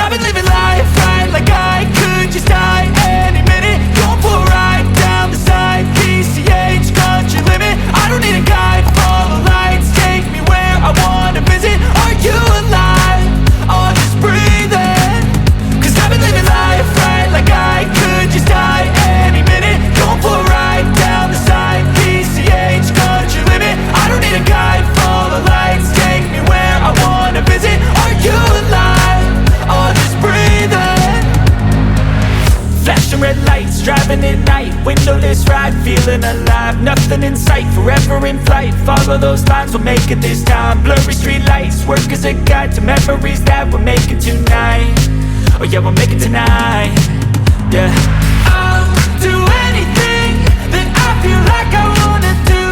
I've been living life right like I could just die any minute. Going for a ride down the side, PCH, country limit. I don't need a guide, follow lights, take me where I wanna visit. Are you alive? Or just breathing? Cause I've been living life right like I could just die any minute. Going for a ride down the side, PCH, country limit. I don't need a guide, follow lights, take me where I wanna visit. Are you alive? Or just breathing? Flashing red lights, driving at night, windowless ride, feeling alive. Nothing in sight, forever in flight. Follow those lines, we'll make it this time. Blurry street lights, work as a guide to memories that we're making tonight. Oh yeah, we'll make it tonight. Yeah, I'll do anything that I feel like I wanna do.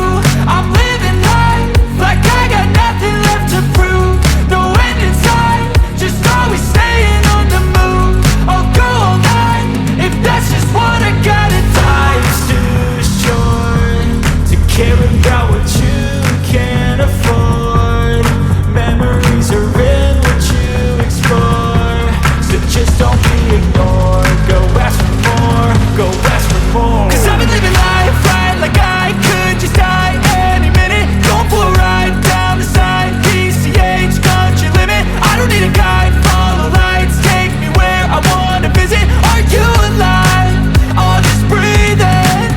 I'm living life like I got nothing left to prove. No end in sight, just always staying on the move. I'll go all night if that's just what I gotta do. Life's too short to care about what you can't afford. Memories are in what you explore, so just don't be ignored. Go ask for more, go ask for more. Cause I've been living life right like I could just die any minute. Going for a ride down the side, PCH, country limit. I don't need a guide, follow lights, take me where I wanna visit. Are you alive? Or just breathing?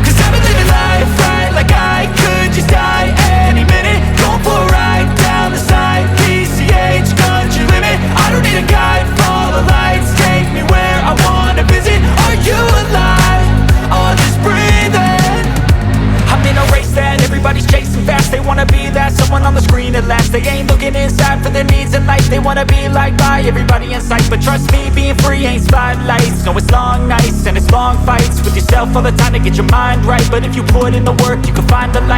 Cause I've been living life right like I could just die any minute. Going for a ride down the side, PCH, country limit. I don't need a guide, follow lights, take me where I wanna visit. Are you alive? Or just breathing? I'm in a race that everybody's chasing fast. They wanna be that someone on the screen at last. They ain't looking inside for their needs in life. They wanna be liked by everybody in sight. But trust me, being free ain't spotlights. No, it's long nights and it's long fights with yourself all the time to get your mind right. But if you put in the work, you can find the light.